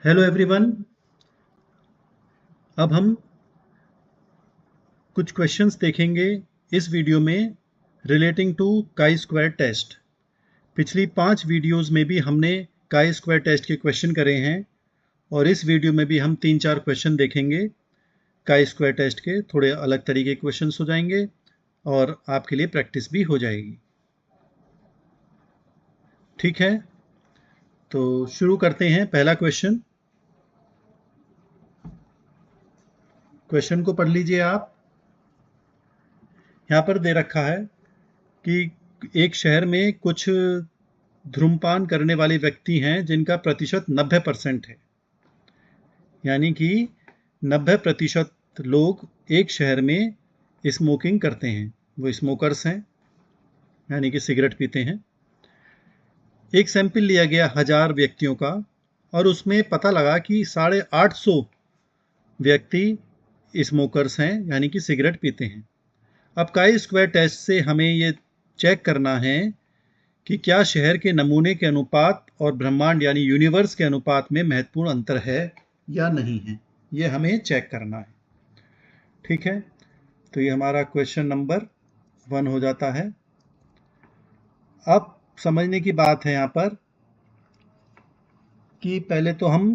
Hello everyone. अब हम कुछ क्वेश्चंस देखेंगे इस वीडियो में relating to chi square test. पिछली 5 वीडियोस में भी हमने काई स्क्वायर टेस्ट के क्वेश्चन करे हैं और इस वीडियो में भी हम 3-4 क्वेश्चन देखेंगे काई स्क्वायर टेस्ट के। थोड़े अलग तरीके के क्वेश्चंस हो जाएंगे और आपके लिए प्रैक्टिस भी हो जाएगी। ठीक है, तो शुरू करते हैं। पहला क्वेश्चन को पढ़ लीजिए आप। यहाँ पर दे रखा है कि एक शहर में कुछ धूम्रपान करने वाले व्यक्ति हैं जिनका प्रतिशत 90% है, यानी कि 90% लोग एक शहर में स्मोकिंग करते हैं, वो स्मोकर्स हैं, यानी कि सिगरेट पीते हैं। एक सैंपल लिया गया 1000 व्यक्तियों का और उसमें पता लगा कि 850 व्यक्ति स्मोकर्स हैं, यानी कि सिगरेट पीते हैं। अब काई स्क्वायर टेस्ट से हमें ये चेक करना है कि क्या शहर के नमूने के अनुपात और ब्रह्मांड यानी यूनिवर्स के अनुपात में महत्वपूर्ण अंतर है या नहीं है। ये हमें चेक करना है। ठीक है, तो ये हमारा क्वेश्चन नंबर 1 हो जाता है। अब समझने की बात है यहाँ पर कि पहले तो हम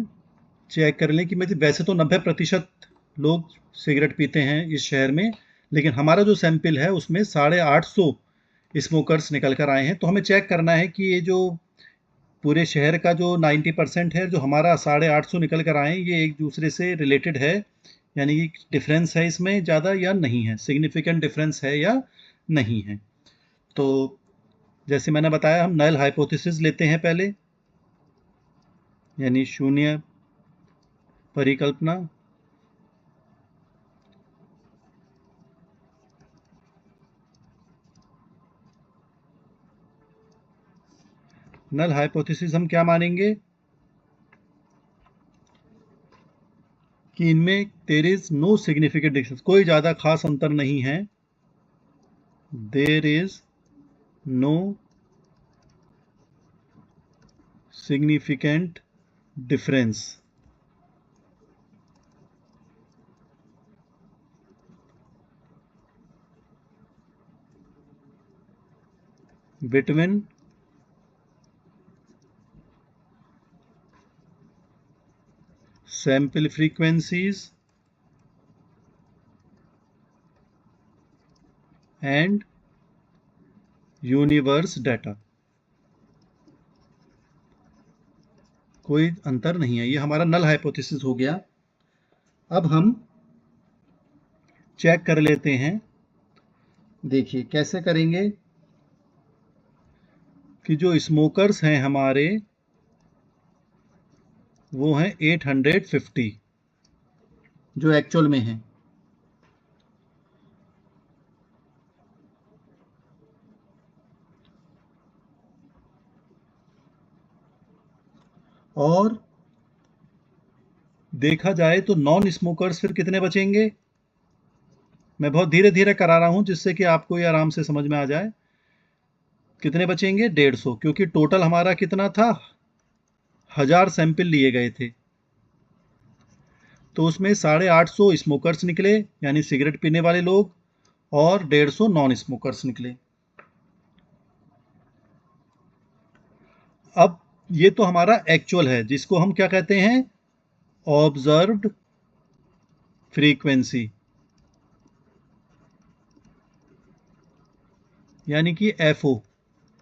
चेक कर लें कि वैसे तो 90% लोग सिगरेट पीते हैं इस शहर में, लेकिन हमारा जो सैंपल है उसमें 850 स्मोकर्स निकल कर आए हैं। तो हमें चेक करना है कि ये जो पूरे शहर का जो 90% है, जो हमारा 850 निकल कर आए, ये एक दूसरे से रिलेटेड है, यानी कि डिफरेंस है इसमें ज़्यादा या नहीं है, सिग्निफिकेंट डिफरेंस है या नहीं है। तो जैसे मैंने बताया, हम नल हाइपोथेसिस लेते हैं पहले, यानी शून्य परिकल्पना। नल हाइपोथेसिस हम क्या मानेंगे कि इनमें there is no significant difference, कोई ज़्यादा खास अंतर नहीं है। There is no significant difference between sample frequencies and universe data। कोई अंतर नहीं है, ये हमारा नल हाइपोथेसिस हो गया। अब हम चेक कर लेते हैं। देखिए कैसे करेंगे कि जो स्मोकर्स हैं हमारे, वो हैं 850 जो एक्चुअल में हैं, और देखा जाए तो नॉन स्मोकर्स फिर कितने बचेंगे। मैं बहुत धीरे धीरे करा रहा हूं जिससे कि आपको ये आराम से समझ में आ जाए। कितने बचेंगे? 150, क्योंकि टोटल हमारा कितना था, 1000 सैंपल लिए गए थे। तो उसमें 850 स्मोकर्स निकले, यानी सिगरेट पीने वाले लोग, और 150 नॉन स्मोकर्स निकले। अब ये तो हमारा एक्चुअल है, जिसको हम क्या कहते हैं, ऑब्जर्व्ड फ्रीक्वेंसी, यानी कि एफओ।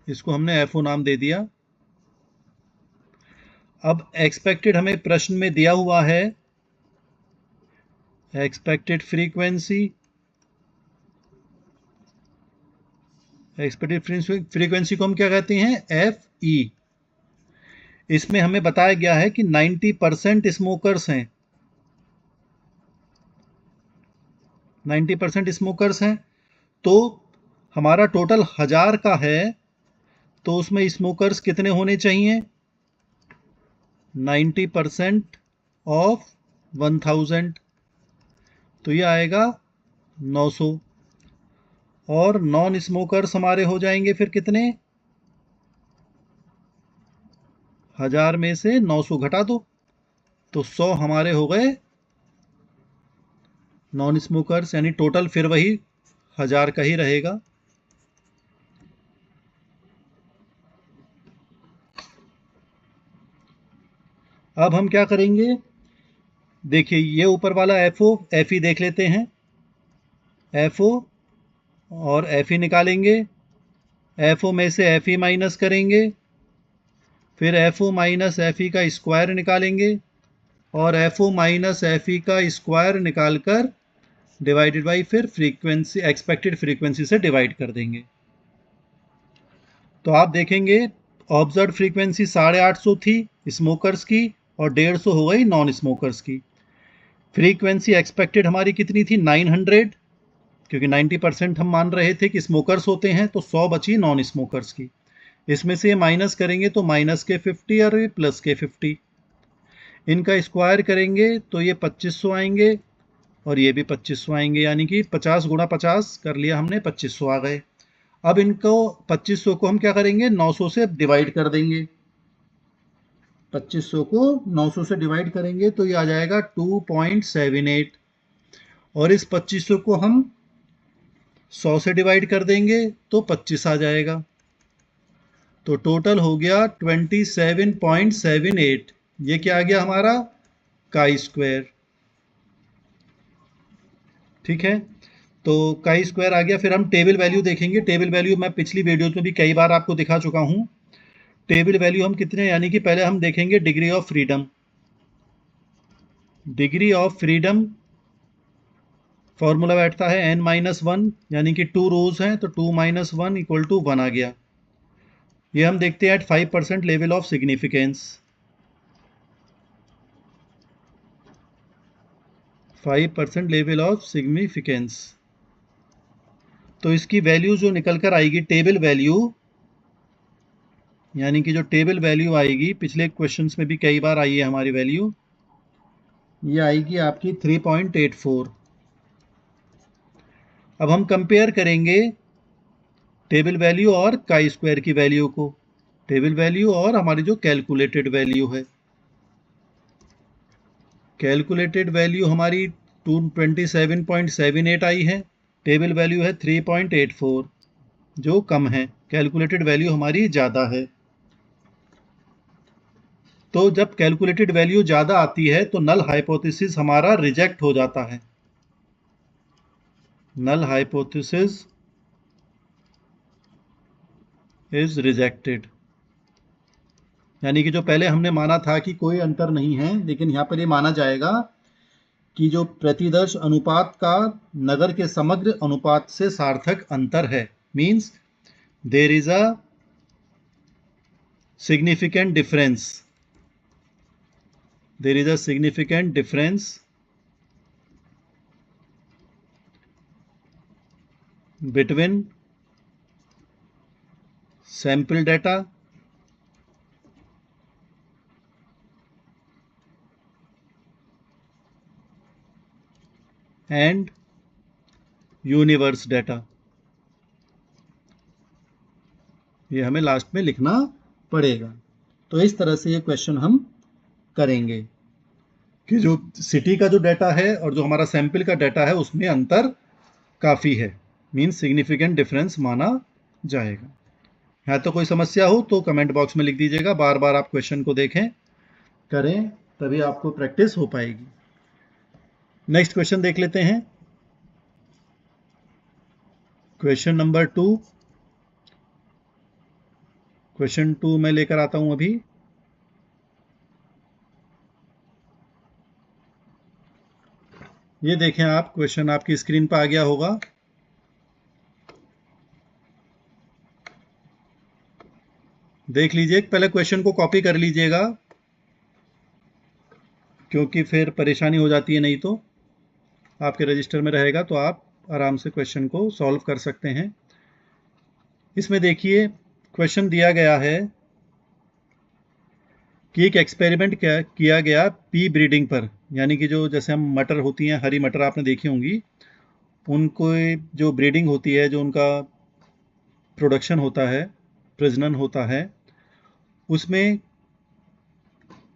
इसको हमने एफओ नाम दे दिया। अब एक्सपेक्टेड हमें प्रश्न में दिया हुआ है, एक्सपेक्टेड फ्रीक्वेंसी। एक्सपेक्टेड फ्रीक्वेंसी को हम क्या कहते हैं, एफ ई। इसमें हमें बताया गया है कि 90% स्मोकर्स हैं, 90% स्मोकर्स हैं। तो हमारा टोटल 1000 का है, तो उसमें स्मोकर्स कितने होने चाहिए, 90% ऑफ 1000, तो ये आएगा 900। और नॉन स्मोकर्स हमारे हो जाएंगे फिर कितने, 1000 में से 900 घटा दो, तो 100 हमारे हो गए नॉन स्मोकर्स, यानी टोटल फिर वही 1000 का ही रहेगा। अब हम क्या करेंगे, देखिए ये ऊपर वाला FO FE देख लेते हैं। FO और FE निकालेंगे, FO में से FE माइनस करेंगे, फिर FO माइनस FE का स्क्वायर निकालेंगे और FO माइनस FE का स्क्वायर निकालकर डिवाइडेड बाई फिर फ्रीक्वेंसी, एक्सपेक्टेड फ्रीक्वेंसी से डिवाइड कर देंगे। तो आप देखेंगे ऑब्जर्व फ्रीक्वेंसी 850 थी स्मोकर्स की और 150 हो गई नॉन स्मोकर्स की। फ्रीक्वेंसी एक्सपेक्टेड हमारी कितनी थी 900, क्योंकि 90% हम मान रहे थे कि स्मोकर्स होते हैं, तो 100 बची नॉन स्मोकर्स की। इसमें से माइनस करेंगे तो माइनस के 50 और ये प्लस के 50, इनका स्क्वायर करेंगे तो ये 2500 आएंगे और ये भी 2500 आएंगे, यानी कि 50 गुणा 50 कर लिया हमने, 2500 आ गए। अब इनको 2500 को हम क्या करेंगे 900 से डिवाइड कर देंगे। 2500 को 900 से डिवाइड करेंगे तो ये आ जाएगा 2.78 और इस 2500 को हम 100 से डिवाइड कर देंगे तो 25 आ जाएगा। तो टोटल हो गया 27.78। ये क्या आ गया हमारा काई स्क्वायर। ठीक है, तो काई स्क्वायर आ गया। फिर हम टेबल वैल्यू देखेंगे। टेबल वैल्यू मैं पिछली वीडियोज में भी कई बार आपको दिखा चुका हूं। टेबल वैल्यू हम कितने, यानी कि पहले हम देखेंगे degree of freedom. Degree of freedom formula बैठता है n-1, यानी कि 2 रोज हैं तो 2 - 1 = 1 आ गया। ये हम देखते हैं at 5% level of significance. 5% level of significance, तो इसकी वैल्यू जो निकल कर आएगी टेबल वैल्यू, यानी कि जो टेबल वैल्यू आएगी, पिछले क्वेश्चंस में भी कई बार आई है हमारी वैल्यू, ये आएगी आपकी 3.84। अब हम कंपेयर करेंगे टेबल वैल्यू और काई स्क्वायर की वैल्यू को। टेबल वैल्यू और हमारी जो कैलकुलेटेड वैल्यू है, कैलकुलेटेड वैल्यू हमारी 227.78 आई है, टेबल वैल्यू है 3.84, जो कम है, कैलकुलेटेड वैल्यू हमारी ज़्यादा है। तो जब कैलकुलेटेड वैल्यू ज़्यादा आती है तो नल हाइपोथेसिस हमारा रिजेक्ट हो जाता है। नल हाइपोथेसिस इज रिजेक्टेड, यानी कि जो पहले हमने माना था कि कोई अंतर नहीं है, लेकिन यहाँ पर ये माना जाएगा कि जो प्रतिदर्श अनुपात का नगर के समग्र अनुपात से सार्थक अंतर है। Means there is a significant difference, there is a significant difference between sample data and universe data. ये हमें लास्ट में लिखना पड़ेगा। तो इस तरह से ये क्वेश्चन हम करेंगे कि जो सिटी का जो डाटा है और जो हमारा सैंपल का डाटा है उसमें अंतर काफ़ी है, मीन्स सिग्निफिकेंट डिफरेंस माना जाएगा। यहाँ तो कोई समस्या हो तो कमेंट बॉक्स में लिख दीजिएगा। बार बार आप क्वेश्चन को देखें, करें, तभी आपको प्रैक्टिस हो पाएगी। नेक्स्ट क्वेश्चन देख लेते हैं। Question number 2। क्वेश्चन 2 मैं लेकर आता हूं अभी। ये देखें आप, क्वेश्चन आपकी स्क्रीन पर आ गया होगा। देख लीजिए, पहले क्वेश्चन को कॉपी कर लीजिएगा, क्योंकि फिर परेशानी हो जाती है, नहीं तो आपके रजिस्टर में रहेगा तो आप आराम से क्वेश्चन को सॉल्व कर सकते हैं। इसमें देखिए क्वेश्चन दिया गया है कि एक एक्सपेरिमेंट किया गया पी ब्रीडिंग पर, यानी कि जो जैसे हम मटर होती हैं, हरी मटर आपने देखी होंगी, उनको जो ब्रीडिंग होती है, जो उनका प्रोडक्शन होता है, प्रजनन होता है, उसमें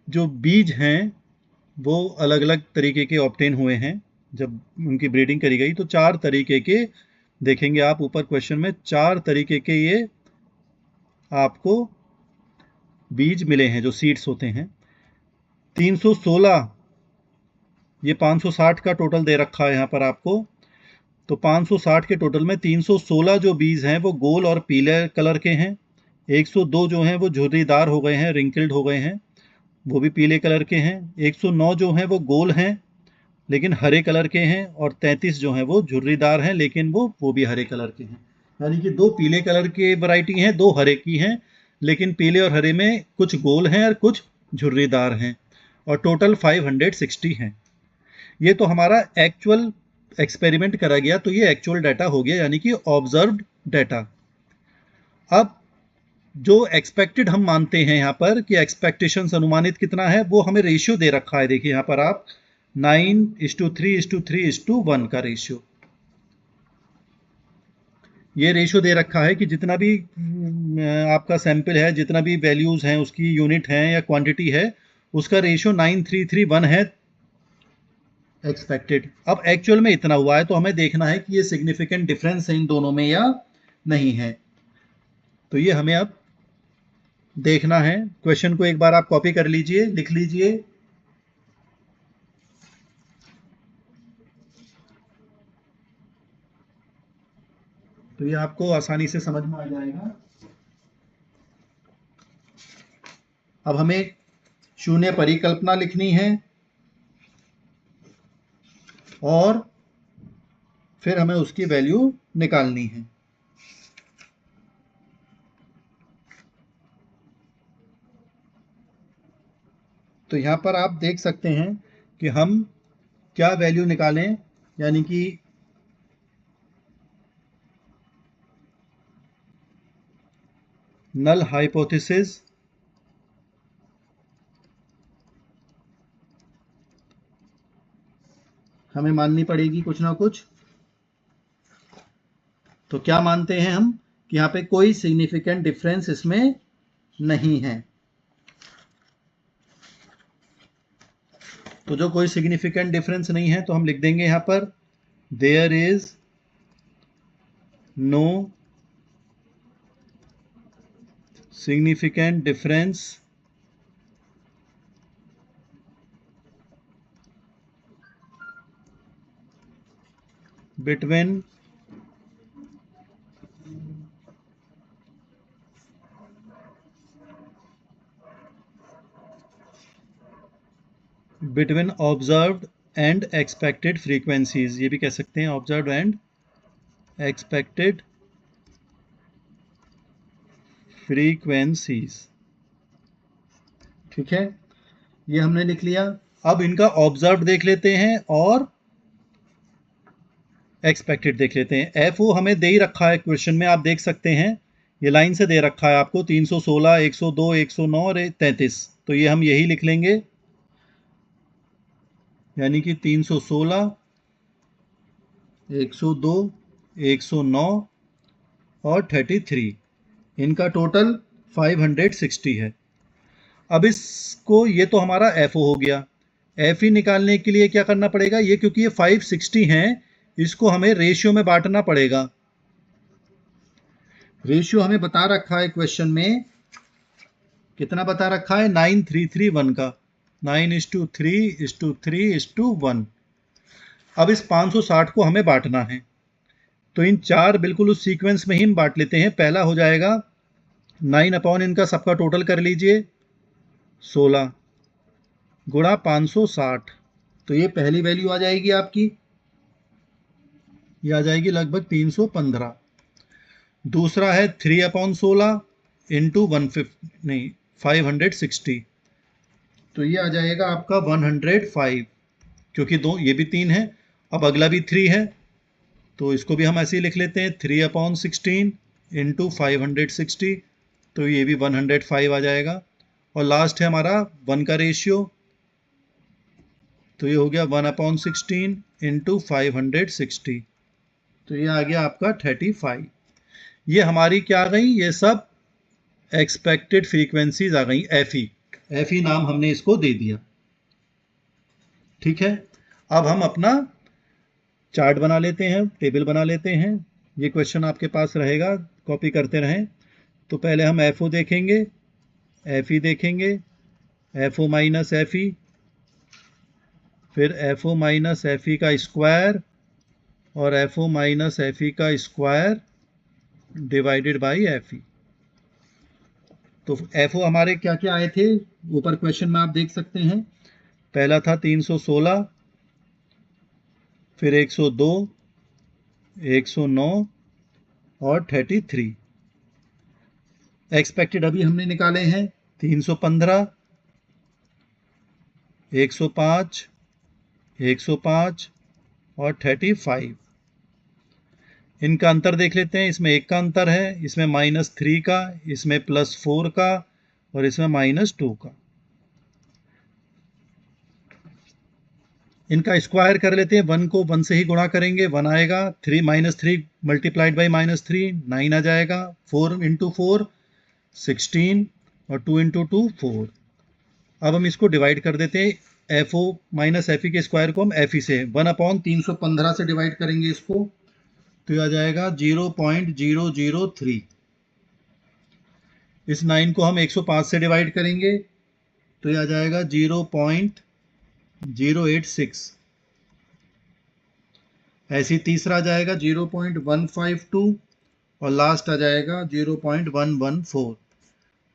जो बीज हैं वो अलग अलग तरीके के ऑब्टेन हुए हैं जब उनकी ब्रीडिंग करी गई, तो 4 तरीके के देखेंगे आप ऊपर क्वेश्चन में, 4 तरीके के ये आपको बीज मिले हैं जो सीड्स होते हैं। 316, ये 560 का टोटल दे रखा है यहाँ पर आपको, तो 560 के टोटल में 316 जो बीज हैं वो गोल और पीले कलर के हैं। 102 जो हैं वो झुर्रीदार हो गए हैं, रिंकल्ड हो गए हैं, वो भी पीले कलर के हैं। 109 जो हैं वो गोल हैं लेकिन हरे कलर के हैं, और 33 जो हैं वो झुर्रीदार हैं लेकिन वो भी हरे कलर के हैं। यानी कि 2 पीले कलर के वैरायटी हैं, 2 हरे की हैं, लेकिन पीले और हरे में कुछ गोल हैं और कुछ झुर्रीदार हैं, और टोटल 560 हैं। ये तो हमारा एक्चुअल एक्सपेरिमेंट करा गया, तो ये एक्चुअल डाटा हो गया, यानी कि ऑब्जर्व्ड डाटा। अब जो एक्सपेक्टेड हम मानते हैं यहाँ पर कि एक्सपेक्टेशंस अनुमानित कितना है, वो हमें रेशियो दे रखा है। देखिए यहाँ पर आप 9:3:3:1 का रेशियो, ये रेशियो दे रखा है कि जितना भी आपका सैंपल है, जितना भी वैल्यूज हैं उसकी यूनिट हैं या क्वांटिटी है, उसका रेशियो 9:3:3:1 है एक्सपेक्टेड। अब एक्चुअल में इतना हुआ है, तो हमें देखना है कि ये सिग्निफिकेंट डिफरेंस है इन दोनों में या नहीं है। तो ये हमें अब देखना है। क्वेश्चन को एक बार आप कॉपी कर लीजिए, लिख लीजिए। तो ये आपको आसानी से समझ में आ जाएगा। अब हमें शून्य परिकल्पना लिखनी है और फिर हमें उसकी वैल्यू निकालनी है। तो यहां पर आप देख सकते हैं कि हम क्या वैल्यू निकालें, यानी कि नल हाइपोथेसिस, हमें माननी पड़ेगी कुछ ना कुछ। तो क्या मानते हैं हम कि यहाँ पे कोई सिग्निफिकेंट डिफरेंस इसमें नहीं है। तो जो कोई सिग्निफिकेंट डिफरेंस नहीं है तो हम लिख देंगे यहाँ पर there is no significant difference between observed and expected frequencies। ये भी कह सकते हैं observed and expected frequencies। ठीक है, ये हमने लिख लिया। अब इनका ऑब्जर्व देख लेते हैं और एक्सपेक्टेड देख लेते हैं। एफ ओ हमें दे ही रखा है क्वेश्चन में, आप देख सकते हैं ये लाइन से दे रखा है आपको 316, 102, 109 और 33। तो ये हम यही लिख लेंगे, यानी कि 316, 102, 109 और 33, इनका टोटल 560 है। अब इसको, ये तो हमारा एफ ओ हो गया। एफ ई निकालने के लिए क्या करना पड़ेगा, ये क्योंकि ये 560 हैं, इसको हमें रेशियो में बांटना पड़ेगा। रेशियो हमें बता रखा है क्वेश्चन में, कितना बता रखा है, 9:3:3:1 का, 9:3:3:1। अब इस 560 को हमें बांटना है, तो इन 4 बिल्कुल उस सीक्वेंस में ही हम बांट लेते हैं। पहला हो जाएगा 9 अपॉन इनका सबका टोटल कर लीजिए 16 गुणा 560, तो ये पहली वैल्यू आ जाएगी आपकी, ये आ जाएगी लगभग 315। दूसरा है 3 अपॉन 16 इंटू 560, तो ये आ जाएगा आपका 105, क्योंकि दो ये भी 3 है। अब अगला भी 3 है, तो इसको भी हम ऐसे ही लिख लेते हैं 3 अपॉन 16 इंटू 560, तो ये भी 105 आ जाएगा। और लास्ट है हमारा 1 का रेशियो, तो ये हो गया 1 अपॉन 16 इंटू 560, तो ये आ गया आपका 35। ये हमारी क्या आ गई, ये सब एक्सपेक्टेड फ्रीक्वेंसीज आ गई, एफ ई नाम हमने इसको दे दिया। ठीक है, अब हम अपना चार्ट बना लेते हैं, टेबल बना लेते हैं। ये क्वेश्चन आपके पास रहेगा, कॉपी करते रहें। तो पहले हम FO देखेंगे, FE देखेंगे, FO माइनस FE, फिर FO माइनस FE का स्क्वायर और FO माइनस FE का स्क्वायर डिवाइडेड बाई FE। तो FO हमारे क्या क्या आए थे ऊपर क्वेश्चन में आप देख सकते हैं। पहला था 316, फिर 102, 109 और 33। एक्सपेक्टेड अभी हमने निकाले हैं 315, 105, 105 और 35। इनका अंतर देख लेते हैं। इसमें एक का अंतर है, इसमें -3 का, इसमें +4 का और इसमें -2 का। इनका स्क्वायर कर लेते हैं। 1 को 1 से ही गुणा करेंगे, 1 आएगा। 3 -3 मल्टीप्लाइड बाई -3 9 आ जाएगा। 4 × 4 16 और 2 × 2 4। अब हम इसको डिवाइड कर देते हैं। FO माइनस FE के स्क्वायर को हम FE से 1/315 से डिवाइड करेंगे इसको, तो यह आ जाएगा 0.003। इस 9 को हम 105 से डिवाइड करेंगे तो यह आ जाएगा 0.086। ऐसे ही तीसरा आ जाएगा 0.152 और लास्ट आ जाएगा 0.114।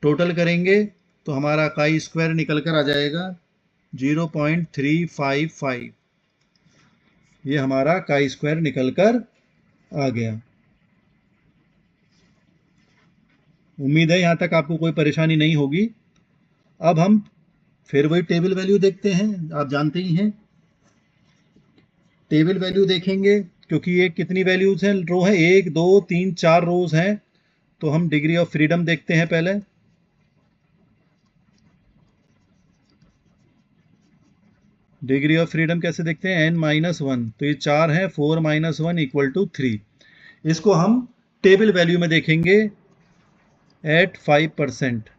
टोटल करेंगे तो हमारा काई स्क्वायर निकल कर आ जाएगा 0.355। ये हमारा काई स्क्वायर निकल कर आ गया। उम्मीद है यहां तक आपको कोई परेशानी नहीं होगी। अब हम फिर वही टेबल वैल्यू देखते हैं। आप जानते ही हैं, टेबल वैल्यू देखेंगे क्योंकि ये कितनी वैल्यूज हैं, रो है 1 2 3 4 रोज हैं। तो हम डिग्री ऑफ फ्रीडम देखते हैं पहले। डिग्री ऑफ फ्रीडम कैसे देखते हैं, n-1। तो ये 4 है, 4 - 1 = 3। इसको हम टेबल वैल्यू में देखेंगे at 5%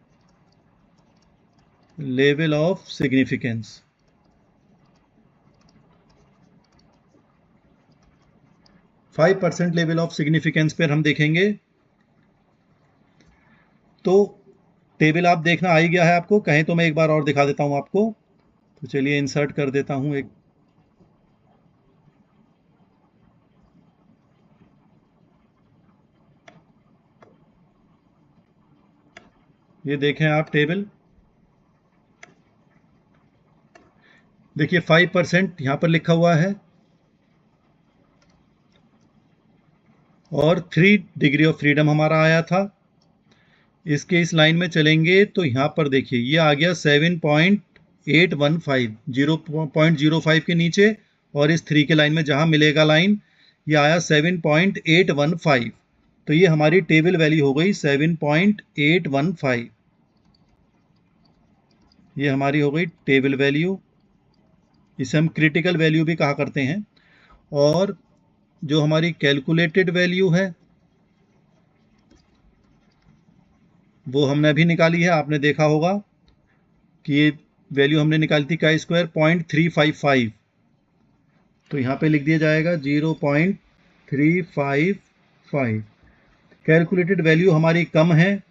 level of significance. 5% level of significance पर हम देखेंगे। तो टेबल आप देखना आ ही गया है आपको, कहें तो मैं एक बार और दिखा देता हूं आपको। तो चलिए इंसर्ट कर देता हूं एक। ये देखें आप टेबल, देखिए 5% यहां पर लिखा हुआ है और 3 डिग्री ऑफ फ्रीडम हमारा आया था। इसके इस लाइन में चलेंगे तो यहां पर देखिए ये आ गया 7.815, 0.05 के नीचे, और इस 3 के लाइन में जहां मिलेगा लाइन ये आया 7.815। तो ये हमारी टेबल वैल्यू हो गई 7.815। ये हमारी हो गई टेबल वैल्यू। इसे हम क्रिटिकल वैल्यू भी कहा करते हैं। और जो हमारी कैलकुलेटेड वैल्यू है वो हमने अभी निकाली है। आपने देखा होगा कि ये वैल्यू हमने निकाली थी काई स्क्वायर 0.355। तो यहाँ पे लिख दिया जाएगा 0.355। कैलकुलेटेड वैल्यू हमारी कम है,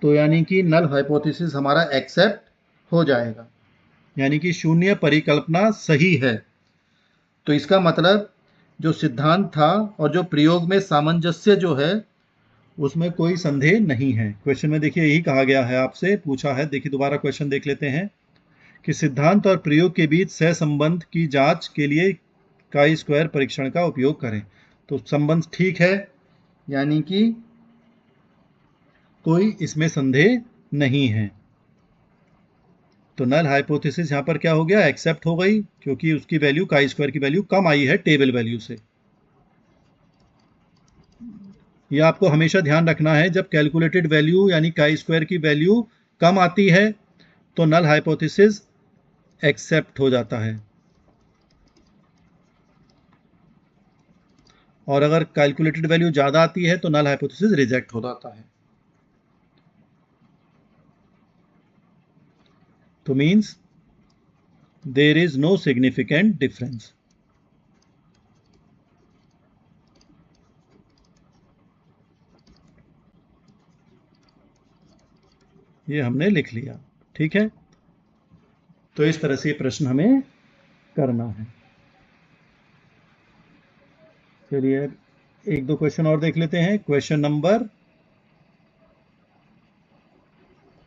तो यानी कि नल हाइपोथेसिस हमारा एक्सेप्ट हो जाएगा, यानी कि शून्य परिकल्पना सही है। तो इसका मतलब जो सिद्धांत था और जो प्रयोग में सामंजस्य जो है उसमें कोई संदेह नहीं है। क्वेश्चन में देखिए यही कहा गया है, आपसे पूछा है। देखिए दोबारा क्वेश्चन देख लेते हैं कि सिद्धांत और प्रयोग के बीच सहसंबंध की जांच के लिए काई स्क्वायर परीक्षण का उपयोग करें। तो संबंध ठीक है, यानी कि कोई इसमें संदेह नहीं है। तो नल हाइपोथेसिस यहां पर क्या हो गया, एक्सेप्ट हो गई, क्योंकि उसकी वैल्यू काई स्क्वायर की वैल्यू कम आई है टेबल वैल्यू से। यह आपको हमेशा ध्यान रखना है, जब कैलकुलेटेड वैल्यू यानी काई स्क्वायर की वैल्यू कम आती है तो नल हाइपोथेसिस एक्सेप्ट हो जाता है, और अगर कैलकुलेटेड वैल्यू ज्यादा आती है तो नल हाइपोथेसिस रिजेक्ट हो जाता है। तो means there is no significant difference. ये हमने लिख लिया, ठीक है। तो इस तरह से ये प्रश्न हमें करना है। चलिए एक दो क्वेश्चन और देख लेते हैं। Question number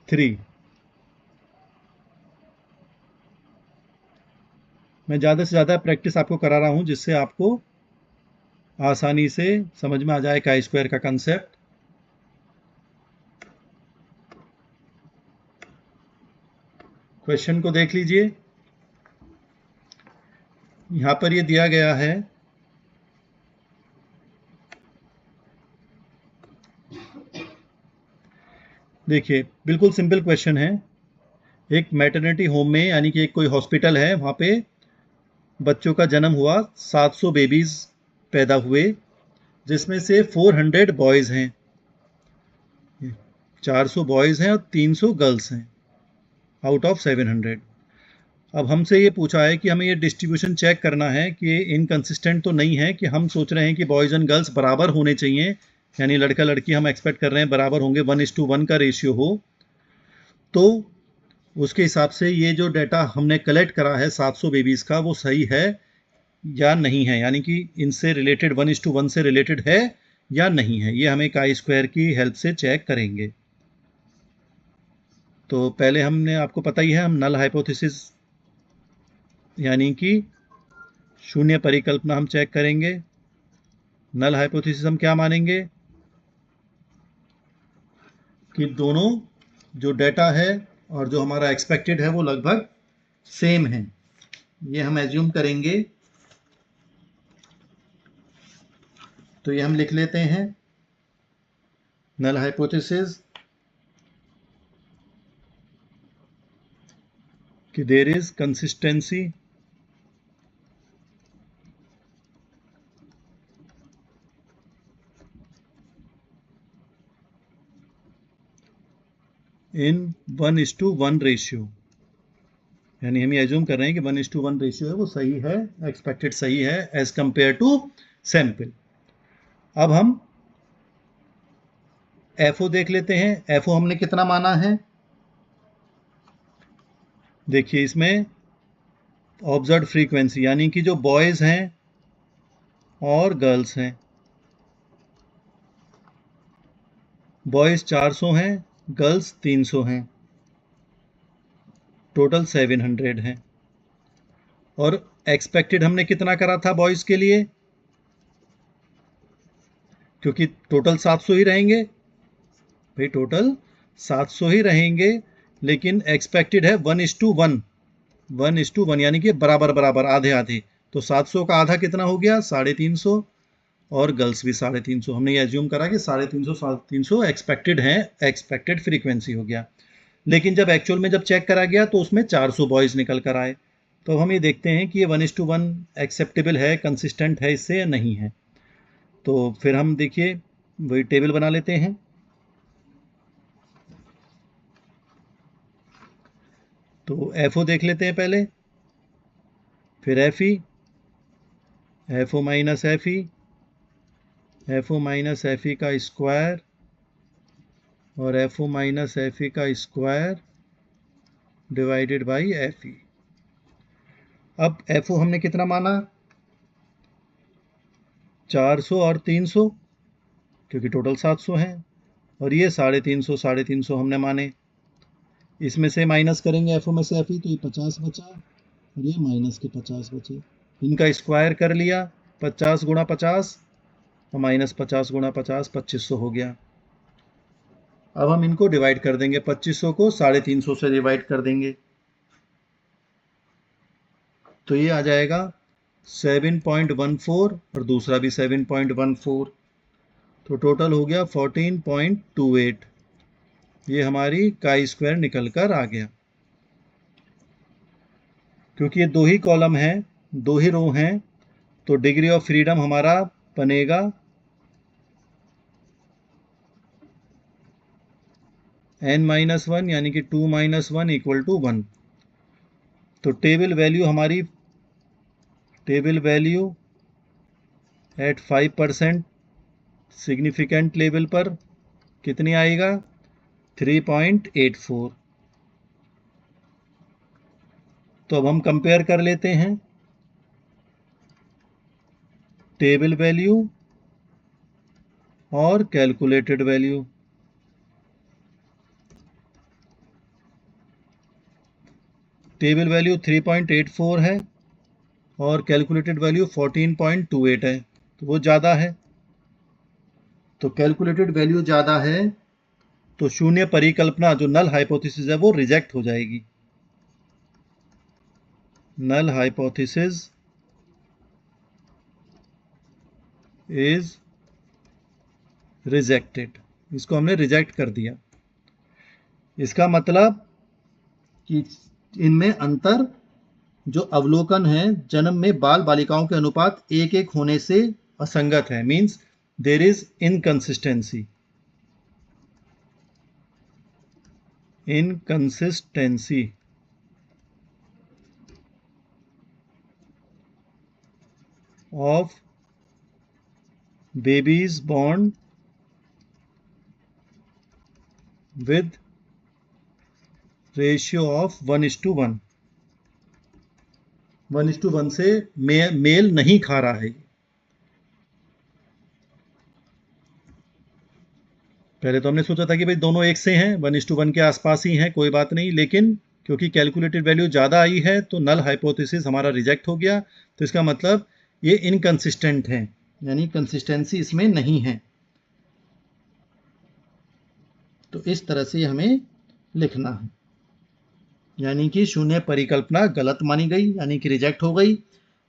3। मैं ज़्यादा से ज़्यादा प्रैक्टिस आपको करा रहा हूँ जिससे आपको आसानी से समझ में आ जाए काई स्क्वायर का कंसेप्ट। क्वेश्चन को देख लीजिए। यहां पर ये दिया गया है, देखिए बिल्कुल सिंपल क्वेश्चन है। एक मैटरनिटी होम में, यानी कि एक कोई हॉस्पिटल है, वहां पे बच्चों का जन्म हुआ, 700 बेबीज पैदा हुए, जिसमें से 400 बॉयज हैं, 400 बॉयज हैं और 300 गर्ल्स हैं आउट ऑफ 700। अब हमसे ये पूछा है कि हमें ये डिस्ट्रीब्यूशन चेक करना है कि ये इनकंसिस्टेंट तो नहीं है, कि हम सोच रहे हैं कि बॉयज़ एंड गर्ल्स बराबर होने चाहिए, यानी लड़का लड़की हम एक्सपेक्ट कर रहे हैं बराबर होंगे, 1:1 का रेशियो हो। तो उसके हिसाब से ये जो डाटा हमने कलेक्ट करा है 700 बेबीज़ का, वो सही है या नहीं है, यानी कि इनसे रिलेटेड 1:1 से रिलेटेड है या नहीं है। ये हमें काई स्क्वायर की हेल्प से चेक करेंगे। तो पहले हमने, आपको पता ही है, हम नल हाइपोथेसिस यानी कि शून्य परिकल्पना हम चेक करेंगे। नल हाइपोथेसिस हम क्या मानेंगे कि दोनों जो डेटा है और जो हमारा एक्सपेक्टेड है वो लगभग सेम है, ये हम एज्यूम करेंगे। तो ये हम लिख लेते हैं, नल हाइपोथेसिस कि there is consistency in 1:1 ratio, यानी हम ये एज्यूम कर रहे हैं कि 1:1 रेशियो है वो सही है, एक्सपेक्टेड सही है एज कंपेयर टू सैंपल। अब हम एफओ देख लेते हैं। एफओ हमने कितना माना है, देखिए इसमें ऑब्जर्व फ्रीक्वेंसी, यानी कि जो बॉयज हैं और गर्ल्स हैं, बॉयज 400 हैं, गर्ल्स 300 हैं, टोटल 700 हैं। और एक्सपेक्टेड हमने कितना करा था बॉयज के लिए, क्योंकि टोटल 700 ही रहेंगे भाई, टोटल 700 ही रहेंगे, लेकिन एक्सपेक्टेड है 1:1, 1:1 यानी कि बराबर बराबर, आधे आधे। तो 700 का आधा कितना हो गया, 350, और गर्ल्स भी 350। हमने ये एज्यूम करा कि 350 एक्सपेक्टेड है, एक्सपेक्टेड फ्रीक्वेंसी हो गया। लेकिन जब एक्चुअल में जब चेक करा गया तो उसमें 400 बॉयज निकल कर आए। तो हम ये देखते हैं कि ये 1:1 एक्सेप्टेबल है, कंसिस्टेंट है इससे या नहीं है। तो फिर हम देखिए वही टेबल बना लेते हैं। तो एफओ देख लेते हैं पहले, फिर FE, FO minus FE, FO minus FE का स्क्वायर, और एफओ माइनस एफई का स्क्वायर डिवाइडेड बाई एफई। अब एफओ हमने कितना माना, 400 और 300, क्योंकि टोटल 700 है, और ये 350 हमने माने। इसमें से माइनस करेंगे एफओ में से एफई, तो ये 50 बचा और ये माइनस के 50 बचे। इनका स्क्वायर कर लिया, 50 गुणा 50 और माइनस 50 गुणा 50, 2500 हो गया। अब हम इनको डिवाइड कर देंगे, 2500 को 350 से डिवाइड कर देंगे, तो ये आ जाएगा 7.14 और दूसरा भी 7.14, तो टोटल हो गया 14.28। ये हमारी काई स्क्वायर निकल कर आ गया। क्योंकि ये दो ही कॉलम हैं, दो ही रो हैं, तो डिग्री ऑफ फ्रीडम हमारा बनेगा n-1, यानी कि 2 - 1 = 1। तो table value at 5% significant level पर कितनी आएगा? 3.84। तो अब हम कंपेयर कर लेते हैं टेबल वैल्यू और कैलकुलेटेड वैल्यू। टेबल वैल्यू 3.84 है और कैलकुलेटेड वैल्यू 14.28 है, तो वो ज़्यादा है। तो कैलकुलेटेड वैल्यू ज़्यादा है तो शून्य परिकल्पना जो नल हाइपोथेसिस है वो रिजेक्ट हो जाएगी। नल हाइपोथेसिस इज रिजेक्टेड, इसको हमने रिजेक्ट कर दिया। इसका मतलब कि इनमें अंतर जो अवलोकन है जन्म में बाल बालिकाओं के अनुपात 1:1 होने से असंगत है। Means there is inconsistency of babies born with ratio of 1:1। 1:1 से मेल नहीं खा रहा है। पहले तो हमने सोचा था कि भाई दोनों एक से हैं, 1:1 के आसपास ही हैं, कोई बात नहीं, लेकिन क्योंकि कैलकुलेटेड वैल्यू ज़्यादा आई है तो नल हाइपोथेसिस हमारा रिजेक्ट हो गया। तो इसका मतलब ये इनकंसिस्टेंट है, यानी कंसिस्टेंसी इसमें नहीं है। तो इस तरह से हमें लिखना है, यानी कि शून्य परिकल्पना गलत मानी गई, यानी कि रिजेक्ट हो गई,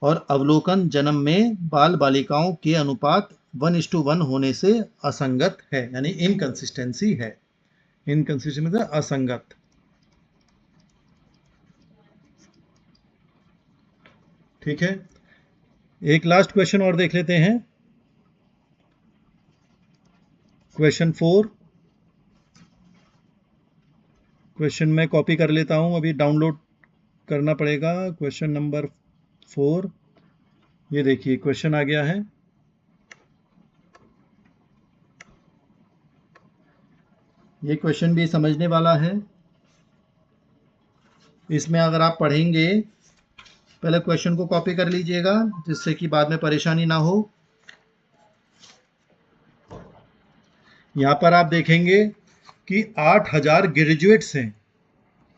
और अवलोकन जन्म में बाल बालिकाओं के अनुपात 1:1 होने से असंगत है, यानी इनकंसिस्टेंसी है। इनकंसिस्टेंसी मतलब असंगत। ठीक है, एक लास्ट क्वेश्चन और देख लेते हैं। क्वेश्चन 4, क्वेश्चन मैं कॉपी कर लेता हूं, अभी डाउनलोड करना पड़ेगा। क्वेश्चन नंबर 4, ये देखिए क्वेश्चन आ गया है। ये क्वेश्चन भी समझने वाला है। इसमें अगर आप पढ़ेंगे, पहले क्वेश्चन को कॉपी कर लीजिएगा जिससे कि बाद में परेशानी ना हो। यहाँ पर आप देखेंगे कि 8,000 ग्रेजुएट्स हैं।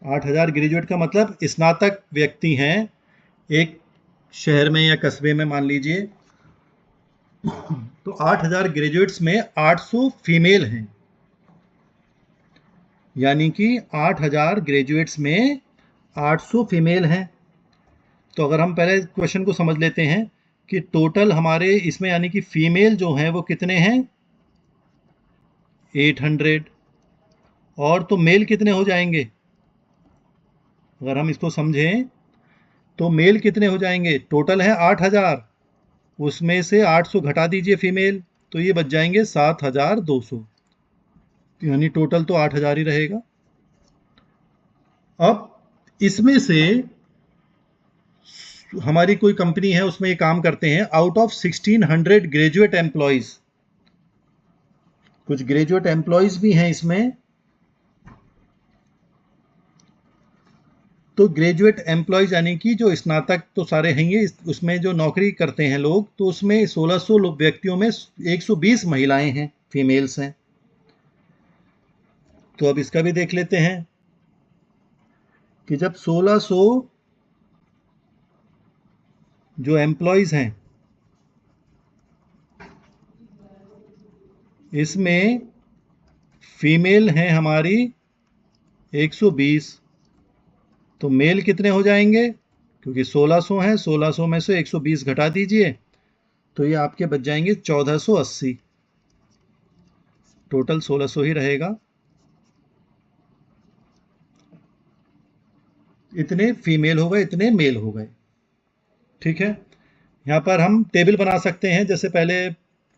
8,000 ग्रेजुएट का मतलब स्नातक व्यक्ति हैं एक शहर में या कस्बे में, मान लीजिए। तो 8,000 ग्रेजुएट्स में 800 फीमेल हैं, यानी कि 8,000 ग्रेजुएट्स में 800 फीमेल हैं। तो अगर हम पहले क्वेश्चन को समझ लेते हैं कि टोटल हमारे इसमें यानी कि फीमेल जो हैं वो कितने हैं? 800। और तो मेल कितने हो जाएंगे? अगर हम इसको समझें तो मेल कितने हो जाएंगे? टोटल है 8,000, उसमें से 800 घटा दीजिए फीमेल, तो ये बच जाएंगे 7,200, यानी टोटल तो 8,000 ही रहेगा। अब इसमें से हमारी कोई कंपनी है, उसमें ये काम करते हैं। आउट ऑफ 1600 ग्रेजुएट एम्प्लॉयज, कुछ ग्रेजुएट एम्प्लॉयज भी हैं इसमें। तो ग्रेजुएट एम्प्लॉयज यानी कि जो स्नातक तो सारे हैं ये, उसमें जो नौकरी करते हैं लोग, तो उसमें 1600 व्यक्तियों में 120 महिलाएं हैं, फीमेल्स हैं। तो अब इसका भी देख लेते हैं कि जब 1600 जो एम्प्लॉयज हैं इसमें फीमेल हैं हमारी 120, तो मेल कितने हो जाएंगे? क्योंकि 1600 हैं, 1600 में से 120 घटा दीजिए, तो ये आपके बच जाएंगे 1480। टोटल 1600 ही रहेगा। इतने फीमेल हो गए, इतने मेल हो गए। ठीक है, यहाँ पर हम टेबल बना सकते हैं, जैसे पहले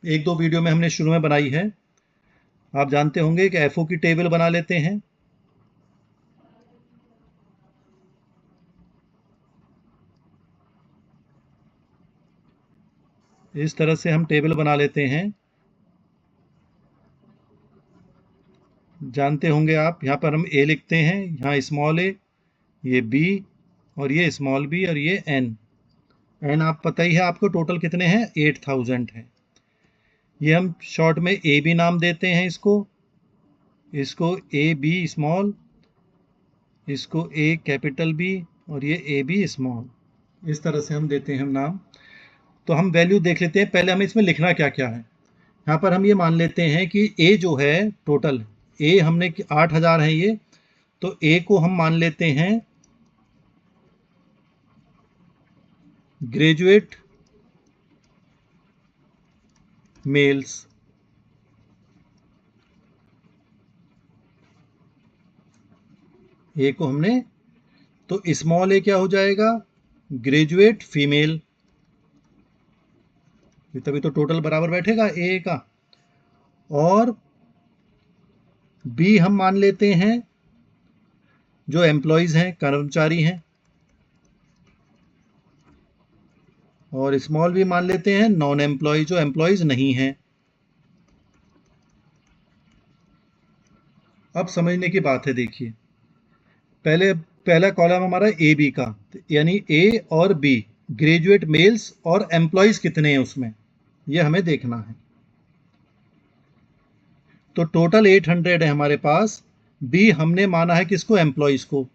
1-2 वीडियो में हमने शुरू में बनाई है। आप जानते होंगे कि एफओ की टेबल बना लेते हैं। इस तरह से हम टेबल बना लेते हैं। जानते होंगे आप, यहाँ पर हम ए लिखते हैं, यहाँ स्मॉल ए, ये बी, और ये स्मॉल बी, और ये एन। एन आप पता ही है आपको, टोटल कितने हैं, 8000 है। ये हम शॉर्ट में ए बी नाम देते हैं इसको ए बी स्मॉल, इसको ए कैपिटल बी, और ये ए बी स्मॉल। इस तरह से हम देते हैं नाम। तो हम वैल्यू देख लेते हैं, पहले हमें इसमें लिखना क्या क्या है। यहाँ पर हम ये मान लेते हैं कि ए जो है टोटल, ए हमने 8000 है ये, तो ए को हम मान लेते हैं ग्रेजुएट मेल्स। ए को हमने, तो स्मॉल ए क्या हो जाएगा, ग्रेजुएट फीमेल। तभी तो टोटल बराबर बैठेगा ए का। और बी हम मान लेते हैं जो एम्प्लॉयज हैं, कर्मचारी हैं। और स्मॉल बी मान लेते हैं नॉन एम्प्लॉय, जो एम्प्लॉयज नहीं हैं। अब समझने की बात है, देखिए पहला कॉलम हमारा ए बी का, यानी ए और बी, ग्रेजुएट मेल्स और एम्प्लॉयज कितने हैं उसमें, ये हमें देखना है। तो टोटल 800 है हमारे पास। बी हमने माना है किसको, एम्प्लॉयज को।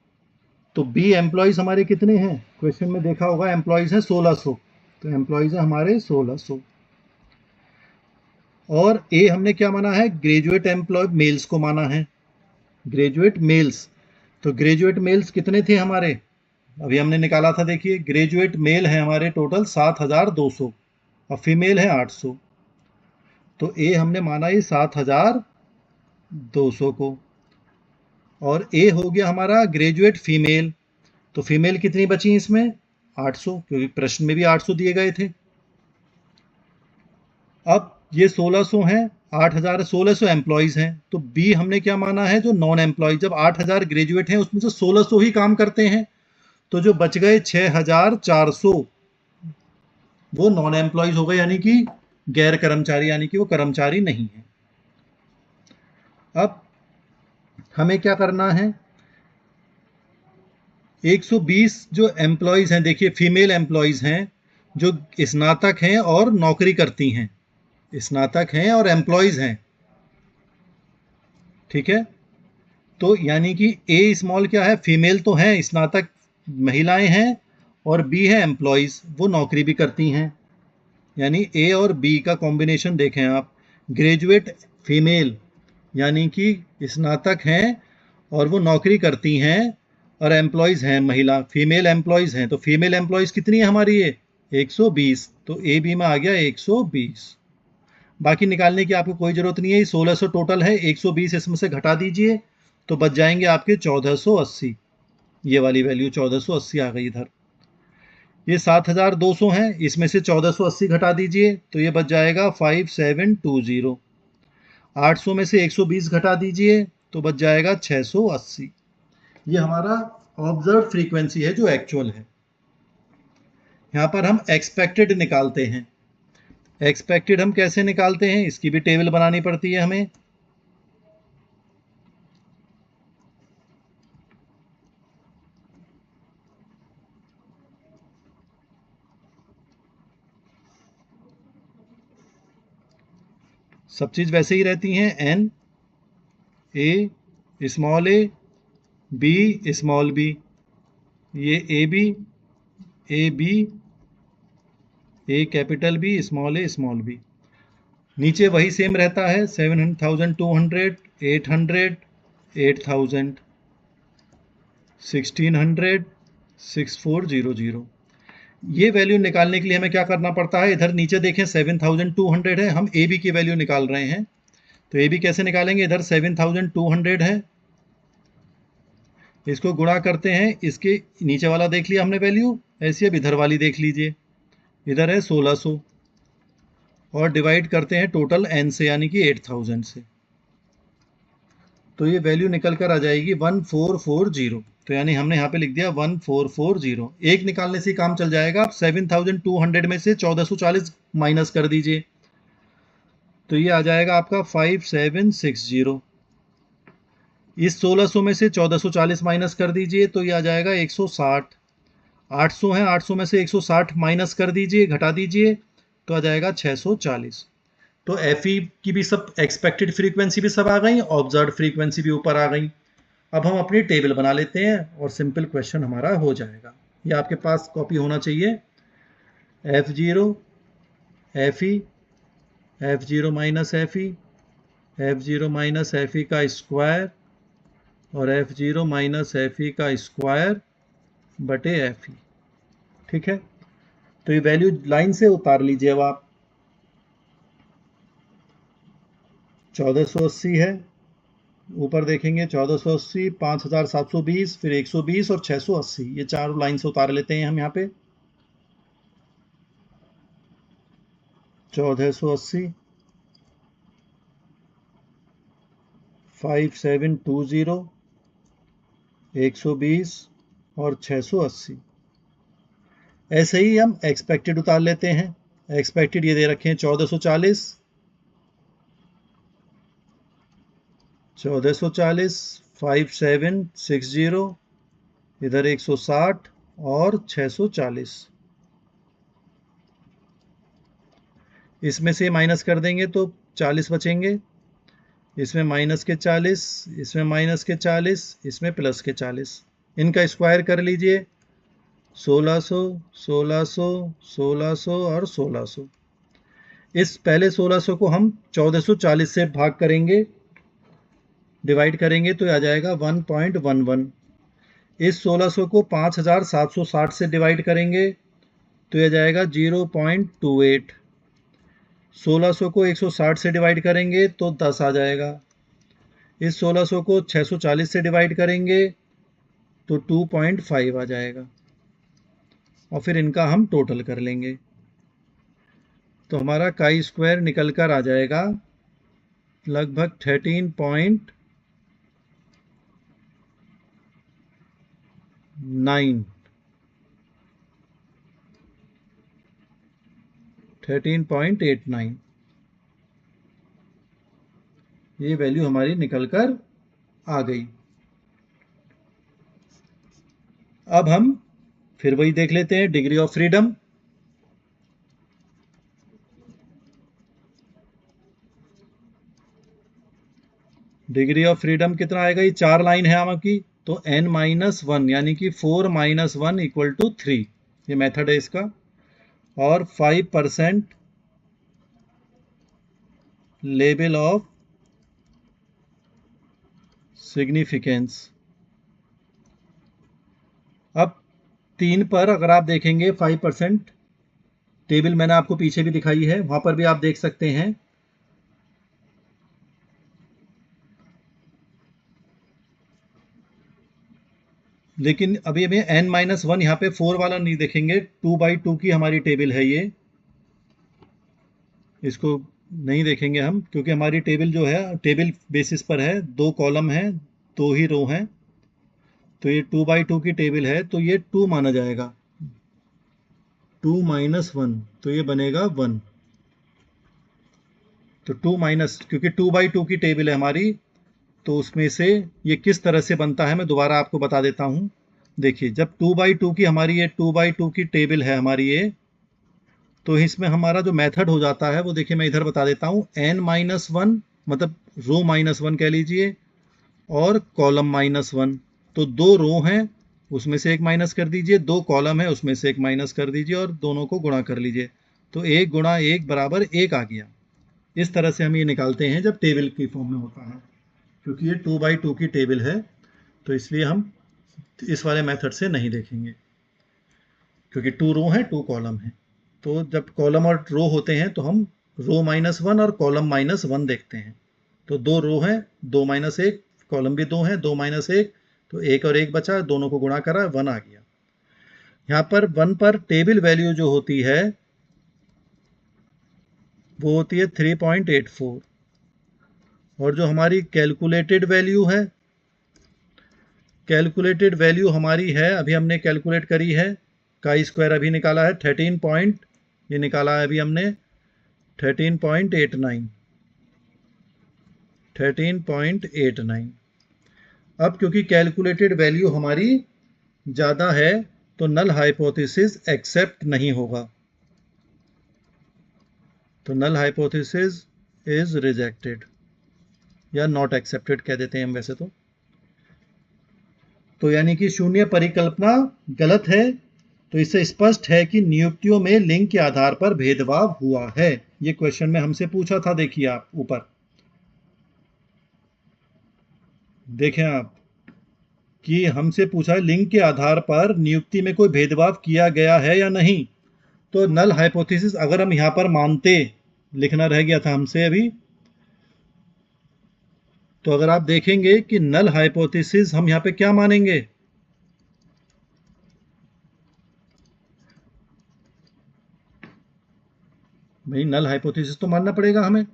तो बी एम्प्लॉयज हमारे कितने हैं, क्वेश्चन में देखा होगा एम्प्लॉयज हैं 1600, तो एम्प्लॉयज है हमारे 1600। और ए हमने क्या माना है, ग्रेजुएट एम्प्लॉय मेल्स को माना है, ग्रेजुएट मेल्स। तो ग्रेजुएट मेल्स कितने थे हमारे, अभी हमने निकाला था, देखिए ग्रेजुएट मेल है हमारे टोटल 7200 और फीमेल है 800। तो ए हमने माना ये 7200 को। और ए हो गया हमारा ग्रेजुएट फीमेल, तो फीमेल कितनी बची इसमें, 800, क्योंकि प्रश्न में भी 800 दिए गए थे। अब ये 1600 हैं, 8000 1600 एम्प्लॉयज हैं। तो बी हमने क्या माना है, जो नॉन एम्प्लॉय, जब 8000 ग्रेजुएट हैं उसमें से 1600 ही काम करते हैं, तो जो बच गए 6400 वो नॉन एम्प्लॉयज हो गए, यानी कि गैर कर्मचारी, यानी कि वो कर्मचारी नहीं है। अब हमें क्या करना है, 120 जो एम्प्लॉयज हैं, देखिए फीमेल एम्प्लॉयज हैं जो स्नातक हैं और नौकरी करती हैं, स्नातक हैं और एम्प्लॉयज हैं, ठीक है। तो यानी कि ए स्मॉल क्या है, फीमेल तो है, स्नातक महिलाएं हैं, और बी है एम्प्लॉयज, वो नौकरी भी करती हैं। यानी ए और बी का कॉम्बिनेशन देखें आप, ग्रेजुएट फीमेल यानी कि स्नातक हैं और वो नौकरी करती हैं, और एम्प्लॉयज हैं महिला, फीमेल एम्प्लॉयज हैं। तो फीमेल एम्प्लॉयज कितनी है हमारी, ये 120, तो ए बी में आ गया 120। बाकी निकालने की आपको कोई जरूरत नहीं है, 1600 टोटल है, 120 इसमें से घटा दीजिए तो बच जाएंगे आपके 1480। ये वाली वैल्यू 1480 आ गई इधर। ये 7200 है, इसमें से 1480 घटा दीजिए तो ये बच जाएगा 5720। 800 में से 120 घटा दीजिए तो बच जाएगा 680। ये हमारा ऑब्जर्व फ्रीक्वेंसी है जो एक्चुअल है। यहाँ पर हम एक्सपेक्टेड निकालते हैं। एक्सपेक्टेड हम कैसे निकालते हैं, इसकी भी टेबल बनानी पड़ती है हमें। सब चीज वैसे ही रहती हैं, and A small A B small B, ये A B A capital B small B. नीचे वही सेम रहता है, 7200, 800, 8000, 1600, 6400। ये वैल्यू निकालने के लिए हमें क्या करना पड़ता है, इधर नीचे देखें 7200 है, हम ए बी की वैल्यू निकाल रहे हैं। तो ए बी कैसे निकालेंगे, इधर 7200 है, इसको गुणा करते हैं, इसके नीचे वाला देख लिया हमने वैल्यू, ऐसी अब इधर वाली देख लीजिए, इधर है 1600, और डिवाइड करते हैं टोटल एन से, यानी कि 8000 से। तो ये वैल्यू निकल कर आ जाएगी 1440। तो यानी हमने यहाँ पे लिख दिया 1440। एक निकालने से काम चल जाएगा। आप 7200 में से 1440 माइनस कर दीजिए, तो ये आ जाएगा आपका 5760। इस 1600 में से 1440 माइनस कर दीजिए, तो ये आ जाएगा 160। 800 है, 800 में से 160 माइनस कर दीजिए, घटा दीजिए, तो आ जाएगा 640। तो एफई की भी सब एक्सपेक्टेड फ्रीक्वेंसी भी सब आ गई, ऑब्जर्व फ्रीक्वेंसी भी ऊपर आ गई। अब हम अपनी टेबल बना लेते हैं और सिंपल क्वेश्चन हमारा हो जाएगा। ये आपके पास कॉपी होना चाहिए। F0 FE, F0 minus FE, F0 minus FE का स्क्वायर और F0 माइनस FE का स्क्वायर बटे FE। ठीक है, तो ये वैल्यू लाइन से उतार लीजिए। अब आप 1480 है, ऊपर देखेंगे 1480, 5720, फिर 120 और 680, ये चारों लाइन से उतार लेते हैं हम यहाँ पे। 1480, 5720, 120 और 680। ऐसे ही हम एक्सपेक्टेड उतार लेते हैं। एक्सपेक्टेड ये दे रखे हैं 1440, 5760, इधर 160 और 640। इसमें से माइनस कर देंगे तो 40 बचेंगे, इसमें माइनस के 40, इसमें माइनस के 40, इसमें प्लस के 40। इनका स्क्वायर कर लीजिए, 1600, 1600, 1600 और 1600। इस पहले 1600 को हम 1440 से भाग करेंगे, डिवाइड करेंगे, तो आ जाएगा 1.11। इस 1600 को 5760 से डिवाइड करेंगे, तो यह जाएगा 0.28। 1600 को 160 से डिवाइड करेंगे तो 10 आ जाएगा। इस 1600 को 640 से डिवाइड करेंगे तो 2.5 आ जाएगा, और फिर इनका हम टोटल कर लेंगे, तो हमारा काई स्क्वायर निकल कर आ जाएगा लगभग 13.9। 13.89 ये वैल्यू हमारी निकल कर आ गई। अब हम फिर वही देख लेते हैं, degree of freedom. Degree of freedom कितना आएगा, ये 4 लाइन है आपकी, तो n-1 यानी कि 4 - 1 इक्वल टू 3, ये मेथड है इसका। और 5% लेवल ऑफ सिग्निफिकेंस। अब 3 पर अगर आप देखेंगे 5%, टेबल मैंने आपको पीछे भी दिखाई है, वहां पर भी आप देख सकते हैं। लेकिन अभी हमें n-1 यहाँ पे 4 वाला नहीं देखेंगे, 2/2 की हमारी टेबल है ये, इसको नहीं देखेंगे हम, क्योंकि हमारी टेबल जो है टेबल बेसिस पर है, 2 कॉलम है, 2 ही रो हैं, तो ये 2/2 की टेबल है, तो ये 2 माना जाएगा। 2 - 1 तो ये बनेगा 1। तो 2 माइनस, क्योंकि 2/2 की टेबल है हमारी, तो उसमें से ये किस तरह से बनता है मैं दोबारा आपको बता देता हूँ। देखिए, जब 2/2 की हमारी ये 2/2 की टेबल है हमारी ये, तो इसमें हमारा जो मेथड हो जाता है वो देखिए मैं इधर बता देता हूँ। n-1 मतलब रो -1 कह लीजिए, और कॉलम -1। तो 2 रो हैं, उसमें से एक माइनस कर दीजिए, 2 कॉलम है, उसमें से एक माइनस कर दीजिए, और दोनों को गुणा कर लीजिए, तो 1 × 1 बराबर 1 आ गया। इस तरह से हम ये निकालते हैं जब टेबल की फॉर्म में होता है। क्योंकि ये 2/2 की टेबल है, तो इसलिए हम इस वाले मेथड से नहीं देखेंगे, क्योंकि 2 रो है, 2 कॉलम है। तो जब कॉलम और रो होते हैं तो हम रो -1 और कॉलम -1 देखते हैं। तो 2 रो है, 2 - 1, कॉलम भी 2 है, 2 - 1, तो 1 और 1 बचा, दोनों को गुणा करा, 1 आ गया। यहाँ पर 1 पर टेबल वैल्यू जो होती है वो होती है 3.84, और जो हमारी कैलकुलेटेड वैल्यू है कैलकुलेटेड वैल्यू हमारी है, अभी हमने कैलकुलेट करी है, काई स्क्वायर अभी निकाला है 13 पॉइंट, ये निकाला है अभी हमने 13.89। अब क्योंकि कैलकुलेटेड वैल्यू हमारी ज़्यादा है तो नल हाइपोथेसिस एक्सेप्ट नहीं होगा, तो नल हाइपोथेसिस इज रिजेक्टेड या नॉट एक्सेप्टेड कह देते हैं हम वैसे तो यानी कि शून्य परिकल्पना गलत है। तो इससे स्पष्ट है कि नियुक्तियों में लिंग के आधार पर भेदभाव हुआ है। ये क्वेश्चन में हमसे पूछा था, देखिए आप ऊपर देखें आप कि हमसे पूछा है लिंग के आधार पर नियुक्ति में कोई भेदभाव किया गया है या नहीं। तो नल हाइपोथेसिस अगर हम यहां पर मानते, लिखना रह गया था हमसे अभी, तो अगर आप देखेंगे कि नल हाइपोथेसिस हम यहां पे क्या मानेंगे, भाई नल हाइपोथेसिस तो मानना पड़ेगा हमें,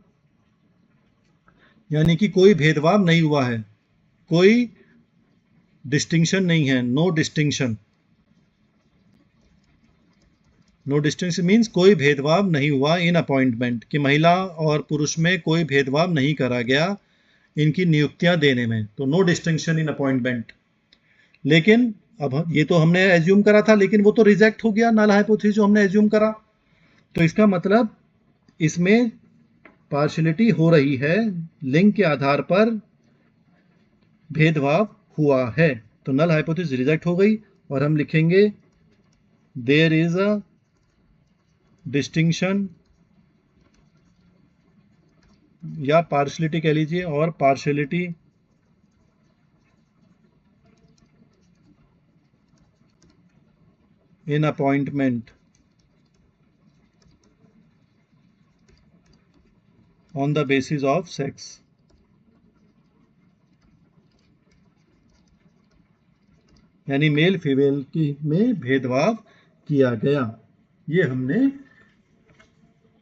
यानी कि कोई भेदभाव नहीं हुआ है, कोई डिस्टिंक्शन नहीं है, no distinction. No distinction means कोई भेदभाव नहीं हुआ इन अपॉइंटमेंट, कि महिला और पुरुष में कोई भेदभाव नहीं करा गया इनकी नियुक्तियां देने में, तो नो डिस्टिंक्शन इन अपॉइंटमेंट। लेकिन अब ये तो हमने एज्यूम करा था, लेकिन वो तो रिजेक्ट हो गया नल हाइपोथेसिस जो हमने एज्यूम करा, तो इसका मतलब इसमें पार्शियलिटी हो रही है, लिंग के आधार पर भेदभाव हुआ है, तो नल हाइपोथेसिस रिजेक्ट हो गई और हम लिखेंगे देयर इज अ डिस्टिंक्शन या पार्शियलिटी कह लीजिए, और partiality in appointment on the basis of sex. यानी मेल फीमेल की में भेदभाव किया गया, ये हमने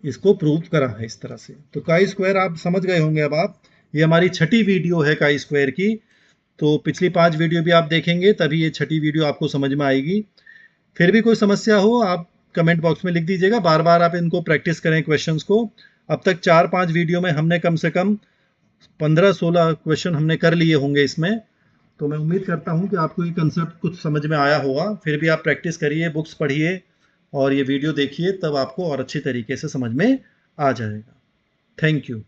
इसको प्रूव करा है इस तरह से। तो काई स्क्वायर आप समझ गए होंगे अब आप, ये हमारी छठी वीडियो है काई स्क्वायर की, तो पिछली 5 वीडियो भी आप देखेंगे तभी ये छठी वीडियो आपको समझ में आएगी। फिर भी कोई समस्या हो आप कमेंट बॉक्स में लिख दीजिएगा, बार बार आप इनको प्रैक्टिस करें क्वेश्चंस को। अब तक 4-5 वीडियो में हमने कम से कम 15-16 क्वेश्चन हमने कर लिए होंगे इसमें, तो मैं उम्मीद करता हूं कि आपको ये कंसेप्ट कुछ समझ में आया होगा। फिर भी आप प्रैक्टिस करिए, बुक्स पढ़िए और ये वीडियो देखिए, तब आपको और अच्छी तरीके से समझ में आ जाएगा। Thank you.